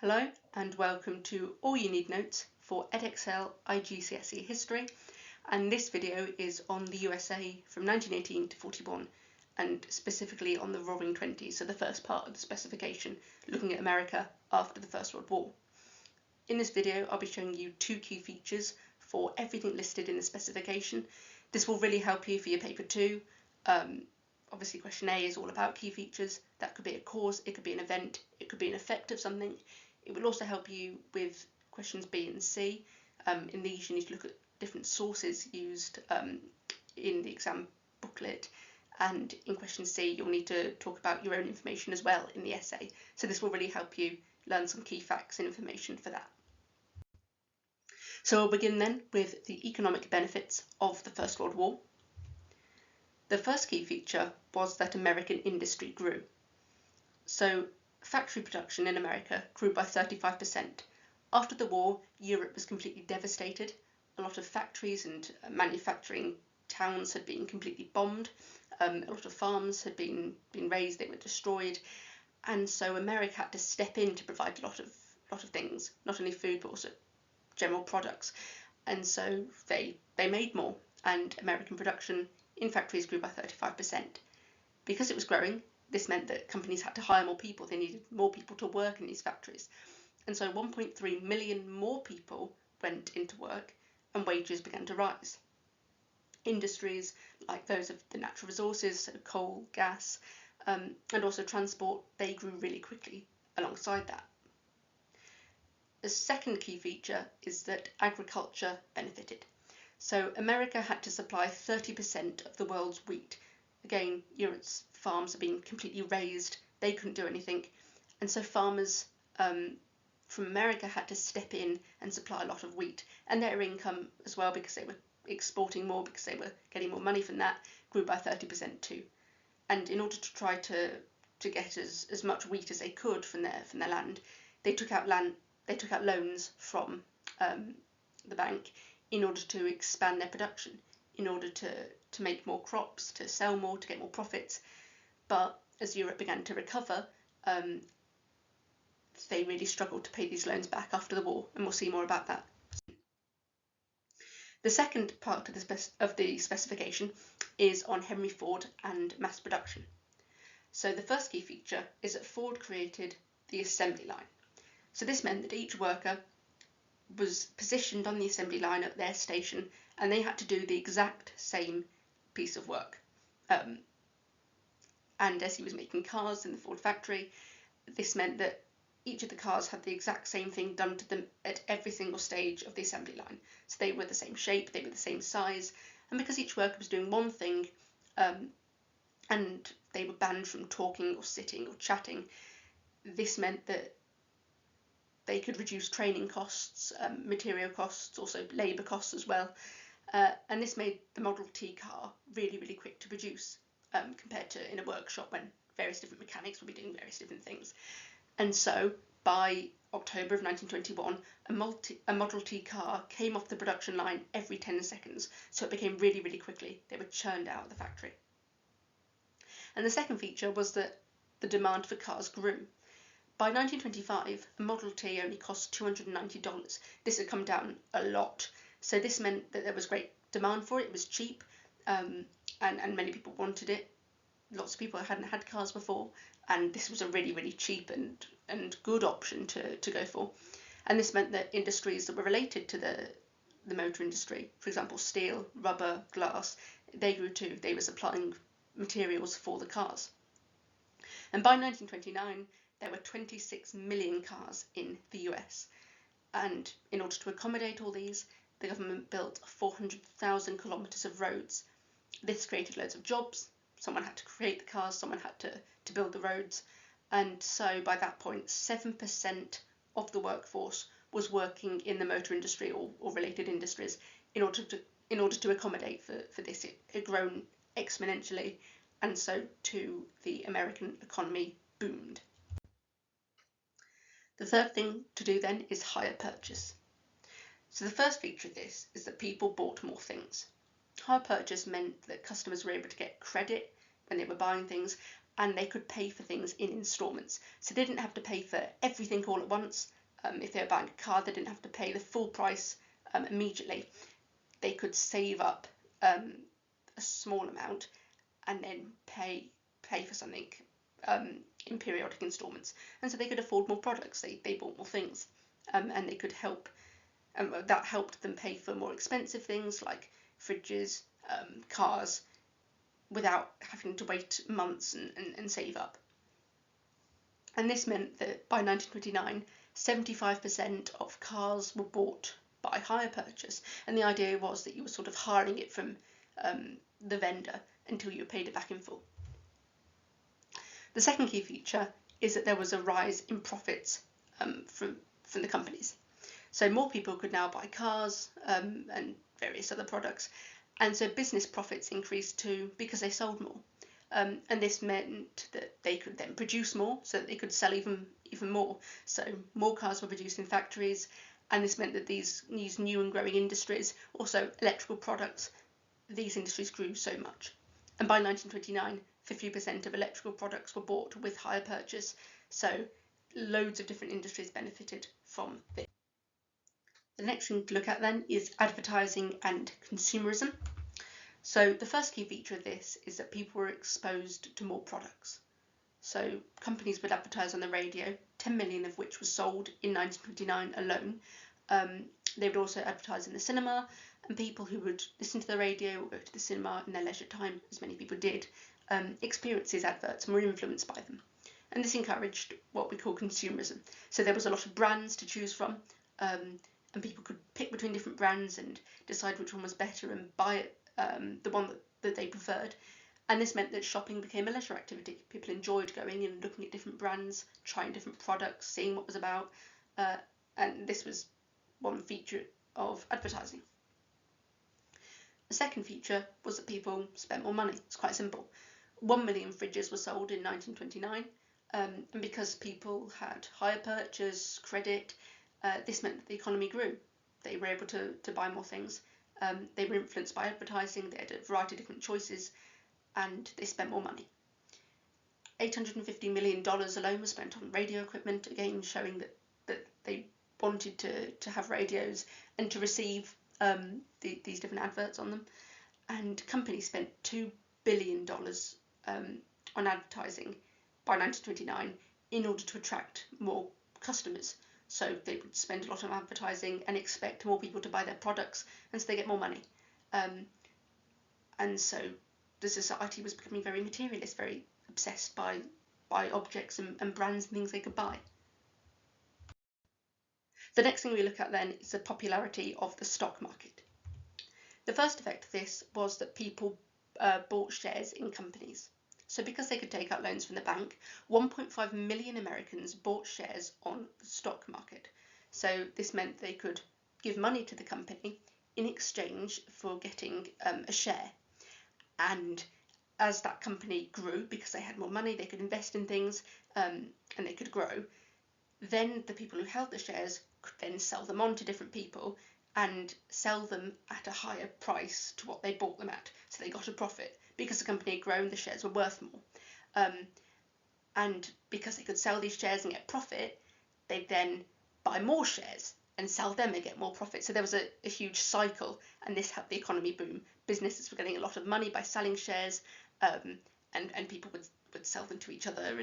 Hello and welcome to All You Need Notes for Edexcel IGCSE History, and this video is on the USA from 1918 to 41 and specifically on the Roaring Twenties, so the first part of the specification, looking at America after the First World War. In this video I'll be showing you two key features for everything listed in the specification. This will really help you for your paper 2. Obviously question A is all about key features. That could be a cause, it could be an event, it could be an effect of something. It will also help you with questions B and C. In these you need to look at different sources used in the exam booklet, and in question C you'll need to talk about your own information as well in the essay. So this will really help you learn some key facts and information for that. So we'll begin then with the economic benefits of the First World War. The first key feature was that American industry grew. So factory production in America grew by 35%. After the war, Europe was completely devastated. A lot of factories and manufacturing towns had been completely bombed. A lot of farms had been razed, they were destroyed. And so America had to step in to provide a lot of things, not only food but also general products. And so they made more, and American production in factories grew by 35%. Because it was growing, this meant that companies had to hire more people. They needed more people to work in these factories. And so 1.3 million more people went into work and wages began to rise. Industries like those of the natural resources, so coal, gas, and also transport, they grew really quickly alongside that. The second key feature is that agriculture benefited. So America had to supply 30% of the world's wheat. Again, Europe's farms have been completely razed, they couldn't do anything, and so farmers from America had to step in and supply a lot of wheat, and their income as well, because they were exporting more, because they were getting more money from that, grew by 30% too. And in order to try to get as much wheat as they could from their land, they took out loans from the bank in order to expand their production, in order to make more crops, to sell more, to get more profits. But as Europe began to recover, they really struggled to pay these loans back after the war, and we'll see more about that. The second part of the specification is on Henry Ford and mass production. So the first key feature is that Ford created the assembly line. So this meant that each worker was positioned on the assembly line at their station, and they had to do the exact same piece of work. And as he was making cars in the Ford factory, this meant that each of the cars had the exact same thing done to them at every single stage of the assembly line. So they were the same shape, they were the same size, and because each worker was doing one thing, and they were banned from talking or sitting or chatting, this meant that they could reduce training costs, material costs, also labour costs as well. And this made the Model T car really, really quick to produce compared to in a workshop when various different mechanics would be doing various different things. And so by October of 1921, a Model T car came off the production line every 10 seconds. So it became really, really quickly. They were churned out of the factory. And the second feature was that the demand for cars grew. By 1925, a Model T only cost $290. This had come down a lot. So this meant that there was great demand for it. It was cheap, and many people wanted it. Lots of people hadn't had cars before, and this was a really, really cheap and good option to go for. And this meant that industries that were related to the motor industry, for example, steel, rubber, glass, they grew too. They were supplying materials for the cars. And by 1929, there were 26 million cars in the US. And in order to accommodate all these, the government built 400,000 kilometres of roads. This created loads of jobs. Someone had to create the cars, someone had to build the roads. And so by that point, 7% of the workforce was working in the motor industry or related industries in order to accommodate for this. It had grown exponentially, and so too the American economy boomed. The third thing to do then is hire purchase. So the first feature of this is that people bought more things. Hire purchase meant that customers were able to get credit when they were buying things, and they could pay for things in instalments. So they didn't have to pay for everything all at once. If they were buying a car, they didn't have to pay the full price immediately. They could save up a small amount and then pay for something in periodic instalments. And so they could afford more products, they bought more things, and they could help, that helped them pay for more expensive things like fridges, cars, without having to wait months and save up. And this meant that by 1929, 75% of cars were bought by hire purchase, and the idea was that you were sort of hiring it from the vendor until you paid it back in full. The second key feature is that there was a rise in profits from the companies. So more people could now buy cars and various other products, and so business profits increased too because they sold more. And this meant that they could then produce more, so that they could sell even more. So more cars were produced in factories, and this meant that these new and growing industries, also electrical products, these industries grew so much. And by 1929, 50% of electrical products were bought with hire purchase, so loads of different industries benefited from this. The next thing to look at then is advertising and consumerism. So the first key feature of this is that people were exposed to more products. So companies would advertise on the radio, 10 million of which was sold in 1929 alone. They would also advertise in the cinema, and people who would listen to the radio or go to the cinema in their leisure time, as many people did, experienced these adverts and were influenced by them. And this encouraged what we call consumerism. So there was a lot of brands to choose from, and people could pick between different brands and decide which one was better and buy it, the one that they preferred. And this meant that shopping became a leisure activity. People enjoyed going and looking at different brands, trying different products, seeing what was about, and this was one feature of advertising. The second feature was that people spent more money. It's quite simple. 1 million fridges were sold in 1929, and because people had hire purchase, credit, this meant that the economy grew. They were able to buy more things. They were influenced by advertising, they had a variety of different choices, and they spent more money. $850 million alone was spent on radio equipment, again showing that they wanted to have radios and to receive these different adverts on them. And companies spent $2 billion on advertising by 1929 in order to attract more customers. So they would spend a lot on advertising and expect more people to buy their products, and so they get more money. And so the society was becoming very materialist, very obsessed by objects and brands and things they could buy. The next thing we look at then is the popularity of the stock market. The first effect of this was that people bought shares in companies. So because they could take out loans from the bank, 1.5 million Americans bought shares on the stock market. So this meant they could give money to the company in exchange for getting a share. And as that company grew, because they had more money, they could invest in things, and they could grow. Then the people who held the shares could then sell them on to different people and sell them at a higher price to what they bought them at. So they got a profit. Because the company had grown, the shares were worth more. And because they could sell these shares and get profit, they'd then buy more shares and sell them and get more profit. So there was a huge cycle, and this helped the economy boom. Businesses were getting a lot of money by selling shares, and people would sell them to each other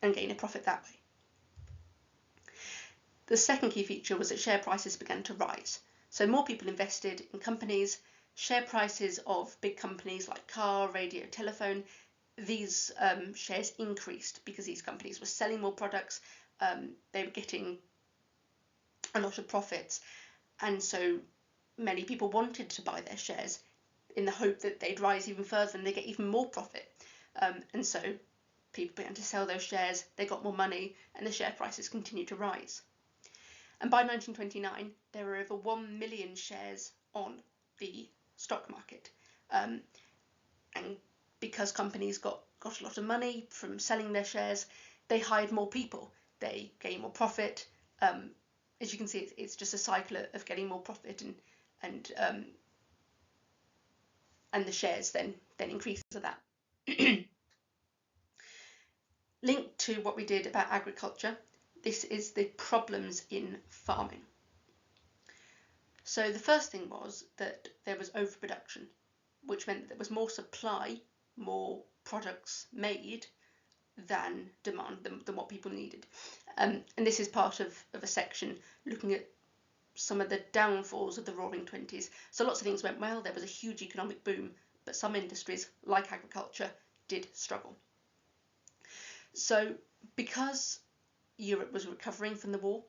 and gain a profit that way. The second key feature was that share prices began to rise. So more people invested in companies. Share prices of big companies like car, radio, telephone, these shares increased because these companies were selling more products, they were getting a lot of profits, and so many people wanted to buy their shares in the hope that they'd rise even further and they get even more profit. And so people began to sell those shares, they got more money, and the share prices continued to rise. And by 1929, there were over 1 million shares on the stock market. And because companies got a lot of money from selling their shares, they hired more people, they gained more profit. As you can see, it's just a cycle of getting more profit, and the shares then increase to that. to what we did about agriculture. This is the problems in farming. So the first thing was that there was overproduction, which meant that there was more supply, more products made than demand, than what people needed. And this is part of a section looking at some of the downfalls of the Roaring Twenties. So lots of things went well, there was a huge economic boom, but some industries, like agriculture, did struggle. So because Europe was recovering from the war,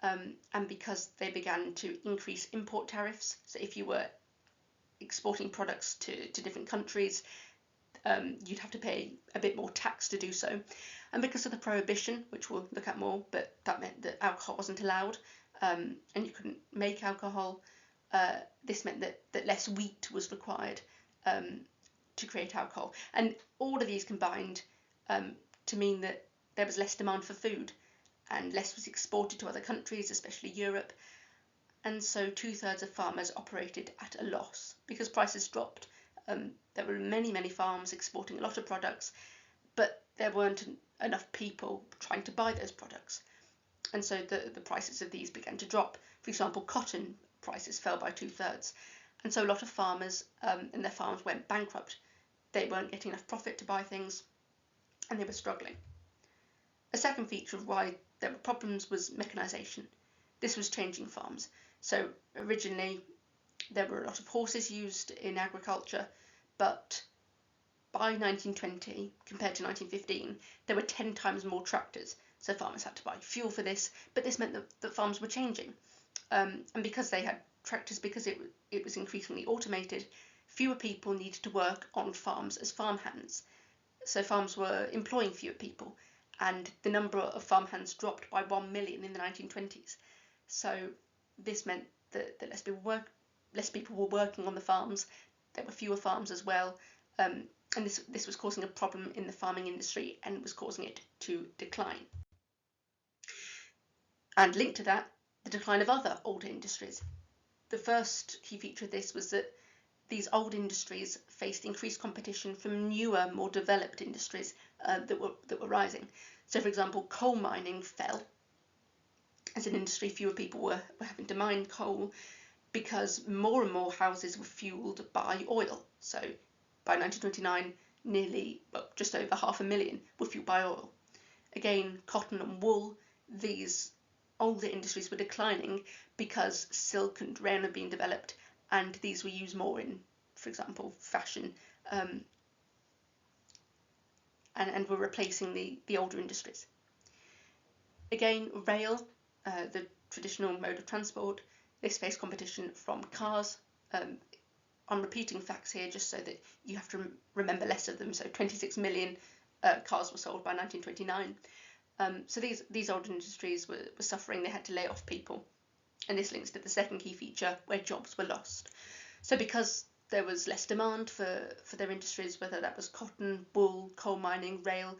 and because they began to increase import tariffs, so if you were exporting products to different countries, you'd have to pay a bit more tax to do so. And because of the prohibition, which we'll look at more, but that meant that alcohol wasn't allowed, and you couldn't make alcohol, this meant that less wheat was required to create alcohol. And all of these combined to mean that there was less demand for food, and less was exported to other countries, especially Europe. And so 2/3 of farmers operated at a loss because prices dropped. There were many farms exporting a lot of products, but there weren't enough people trying to buy those products. And so the prices of these began to drop. For example, cotton prices fell by 2/3. And so a lot of farmers and their farms went bankrupt. They weren't getting enough profit to buy things, and they were struggling. A second feature of why there were problems was mechanisation. This was changing farms. So originally there were a lot of horses used in agriculture, but by 1920 compared to 1915 there were 10 times more tractors. So farmers had to buy fuel for this, but this meant that farms were changing. And because they had tractors, because it was increasingly automated, fewer people needed to work on farms as farmhands. So farms were employing fewer people, and the number of farmhands dropped by 1 million in the 1920s. So this meant that less people were working on the farms. There were fewer farms as well, and this was causing a problem in the farming industry, and was causing it to decline. And linked to that, the decline of other older industries. The first key feature of this was that these old industries faced increased competition from newer, more developed industries that were rising. So, for example, coal mining fell. As an industry, fewer people were having to mine coal because more and more houses were fuelled by oil. So, by 1929, just over 500,000 were fuelled by oil. Again, cotton and wool, these older industries were declining because silk and rayon had been developed, and these were used more in, for example, fashion, and were replacing the older industries. Again, rail, the traditional mode of transport, this faced competition from cars. I'm repeating facts here just so that you have to remember less of them. So 26 million cars were sold by 1929. So these older industries were suffering. They had to lay off people. And this links to the second key feature, where jobs were lost. So because there was less demand for their industries, whether that was cotton, wool, coal mining, rail,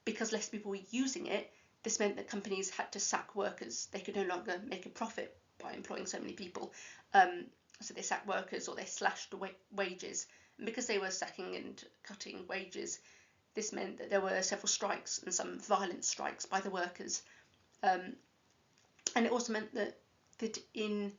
because less people were using it, this meant that companies had to sack workers. They could no longer make a profit by employing so many people. So they sacked workers, or they slashed wages. And because they were sacking and cutting wages, this meant that there were several strikes, and some violent strikes by the workers. And it also meant that in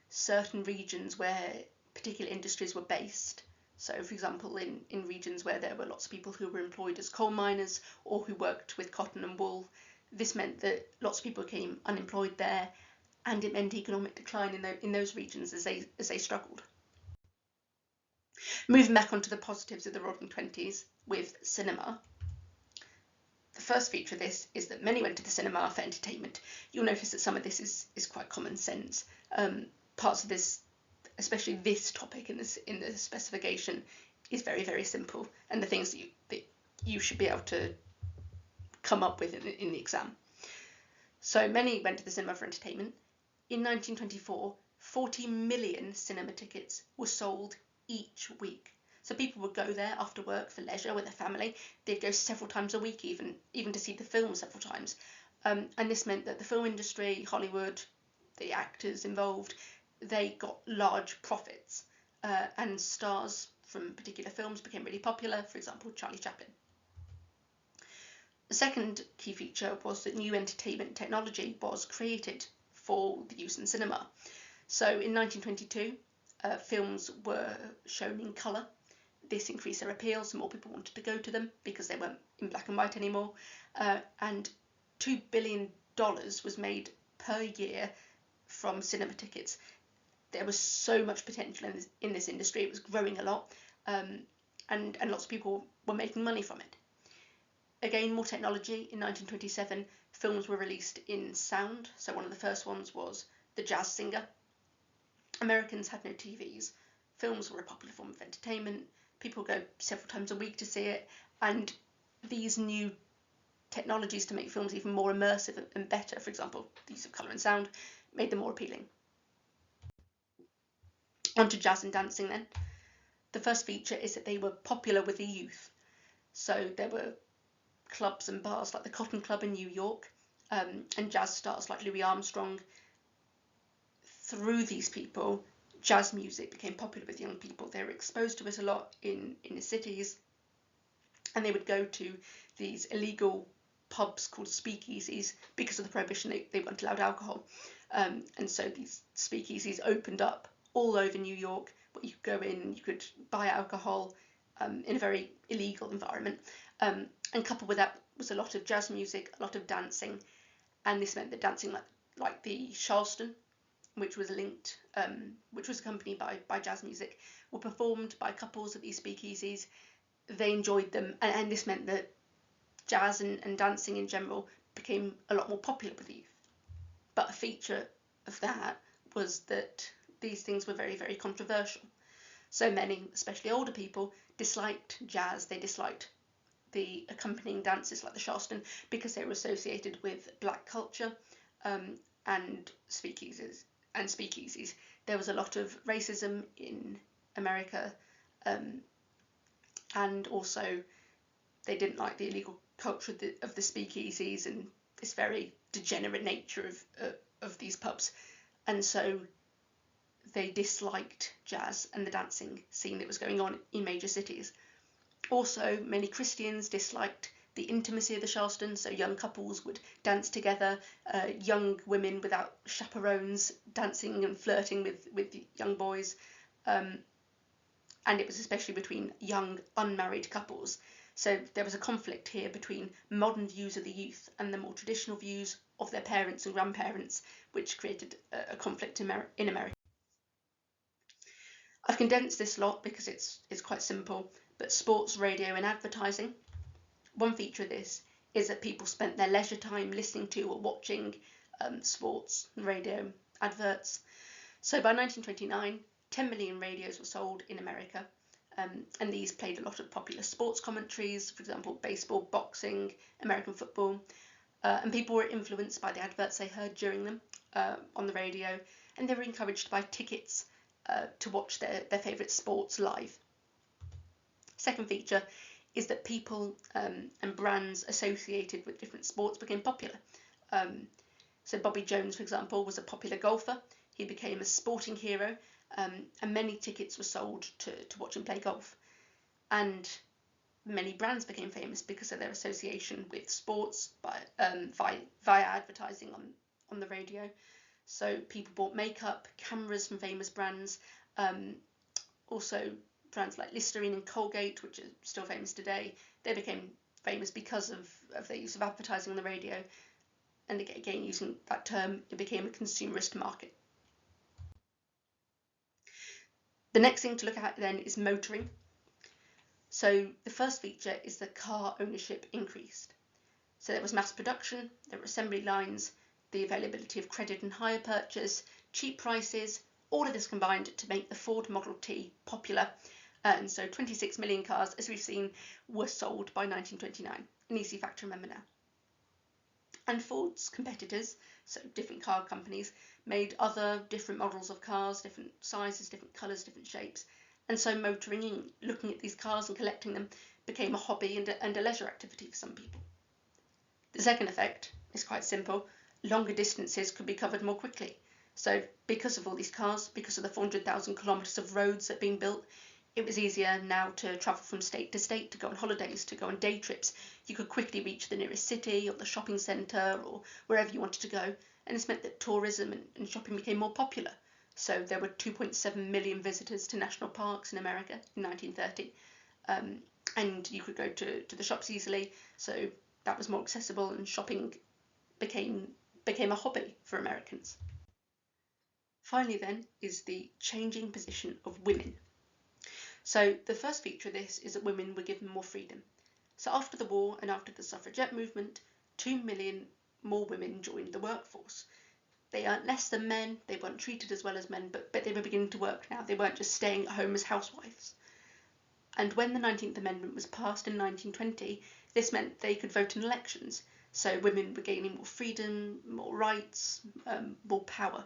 certain regions where particular industries were based, so for example in regions where there were lots of people who were employed as coal miners or who worked with cotton and wool, this meant that lots of people became unemployed there, and it meant economic decline in those regions as they struggled. Moving back onto the positives of the Roaring Twenties with cinema. The first feature of this is that many went to the cinema for entertainment. You'll notice that some of this is quite common sense. Parts of this, especially this topic in the specification, is very simple, and the things that you should be able to come up with in the exam. So many went to the cinema for entertainment. In 1924, 40 million cinema tickets were sold each week. So people would go there after work for leisure with their family. They'd go several times a week, even to see the film several times. And this meant that the film industry, Hollywood, the actors involved, they got large profits. And stars from particular films became really popular, for example, Charlie Chaplin. The second key feature was that new entertainment technology was created for the use in cinema. So in 1922, films were shown in colour. This increased their appeal, so more people wanted to go to them because they weren't in black and white anymore. And $2 billion was made per year from cinema tickets. There was so much potential in this industry. It was growing a lot, and lots of people were making money from it. Again, more technology. In 1927, films were released in sound. So one of the first ones was The Jazz Singer. Americans had no TVs. Films were a popular form of entertainment. People go several times a week to see it, and these new technologies to make films even more immersive and better, for example, the use of colour and sound, made them more appealing. On to jazz and dancing then. The first feature is that they were popular with the youth. So there were clubs and bars like the Cotton Club in New York, and jazz stars like Louis Armstrong. Through these people, jazz music became popular with young people. They were exposed to it a lot in the cities, and they would go to these illegal pubs called speakeasies because of the prohibition. They weren't allowed alcohol, and so these speakeasies opened up all over New York, where you could go in, you could buy alcohol in a very illegal environment, and coupled with that was a lot of jazz music, a lot of dancing, and this meant that dancing like the Charleston, which was accompanied by jazz music, were performed by couples at these speakeasies. They enjoyed them, and this meant that jazz and dancing in general became a lot more popular with the youth. But a feature of that was that these things were very, very controversial. So many, especially older people, disliked jazz. They disliked the accompanying dances like the Charleston because they were associated with black culture, and speakeasies. There was a lot of racism in America, and also they didn't like the illegal culture of the speakeasies and this very degenerate nature of these pubs, and so they disliked jazz and the dancing scene that was going on in major cities. Also, many Christians disliked the intimacy of the Charleston, so young couples would dance together, young women without chaperones dancing and flirting with young boys, and it was especially between young unmarried couples. So there was a conflict here between modern views of the youth and the more traditional views of their parents and grandparents, which created a conflict in America. I've condensed this lot because it's quite simple, but sports, radio and advertising. One feature of this is that people spent their leisure time listening to or watching sports, radio, adverts. So by 1929, 10 million radios were sold in America, and these played a lot of popular sports commentaries, for example, baseball, boxing, American football, and people were influenced by the adverts they heard during them on the radio, and they were encouraged to buy tickets to watch their favourite sports live. Second feature is that people and brands associated with different sports became popular. So Bobby Jones, for example, was a popular golfer. He became a sporting hero, and many tickets were sold to watch him play golf. And many brands became famous because of their association with sports via advertising on the radio. So people bought makeup, cameras from famous brands, also brands like Listerine and Colgate, which are still famous today. They became famous because of their use of advertising on the radio, and again, using that term, it became a consumerist market. The next thing to look at then is motoring. So the first feature is that car ownership increased. So there was mass production, there were assembly lines, the availability of credit and hire purchase, cheap prices, all of this combined to make the Ford Model T popular. And so 26 million cars, as we've seen, were sold by 1929, an easy fact to remember now. And Ford's competitors, so different car companies, made other different models of cars, different sizes, different colours, different shapes. And so motoring and looking at these cars and collecting them became a hobby and a leisure activity for some people. The second effect is quite simple. Longer distances could be covered more quickly. So because of all these cars, because of the 400,000 kilometres of roads that have been built, It was easier now to travel from state to state, to go on holidays, to go on day trips. You could quickly reach the nearest city or the shopping centre or wherever you wanted to go, and this meant that tourism and shopping became more popular. So there were 2.7 million visitors to national parks in America in 1930, and you could go to the shops easily, so that was more accessible, and shopping became a hobby for Americans. Finally then is the changing position of women. So the first feature of this is that women were given more freedom. So after the war and after the suffragette movement, 2 million more women joined the workforce. They earned less than men, they weren't treated as well as men, but they were beginning to work now. They weren't just staying at home as housewives. And when the 19th Amendment was passed in 1920, this meant they could vote in elections. So women were gaining more freedom, more rights, more power.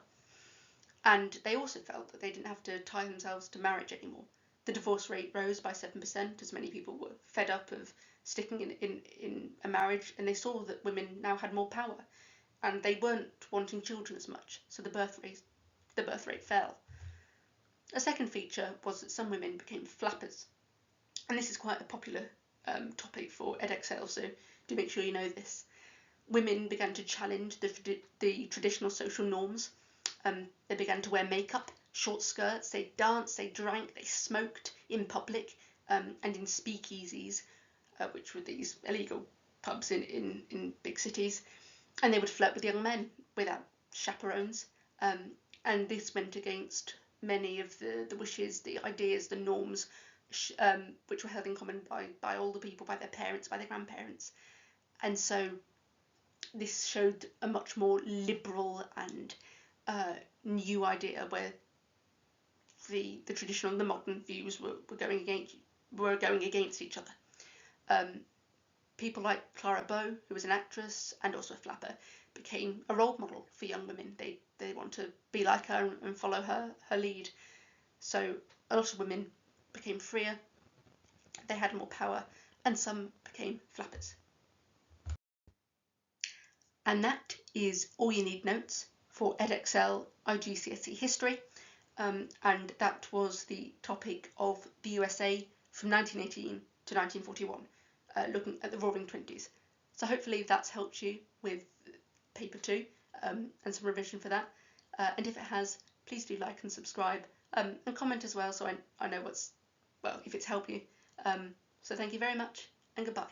And they also felt that they didn't have to tie themselves to marriage anymore. The divorce rate rose by 7%, as many people were fed up of sticking in a marriage, and they saw that women now had more power, and they weren't wanting children as much, so the birth rate fell. A second feature was that some women became flappers, and this is quite a popular topic for Edexcel, so do make sure you know this. Women began to challenge the traditional social norms. They began to wear makeup, short skirts, they danced, they drank, they smoked in public, and in speakeasies, which were these illegal pubs in big cities, and they would flirt with young men without chaperones, and this went against many of the wishes, the ideas, the norms, which were held in common by older people, by their parents, by their grandparents. And so this showed a much more liberal and new idea, where the traditional and the modern views were going against each other. People like Clara Bow, who was an actress and also a flapper, became a role model for young women. They want to be like her and follow her lead. So a lot of women became freer, they had more power, and some became flappers. And that is all you need notes for Edexcel IGCSE history, and that was the topic of the USA from 1918 to 1941, looking at the Roaring Twenties. So hopefully that's helped you with paper 2 and some revision for that, and if it has, please do like and subscribe, and comment as well, so I know if it's helped you. So thank you very much, and goodbye.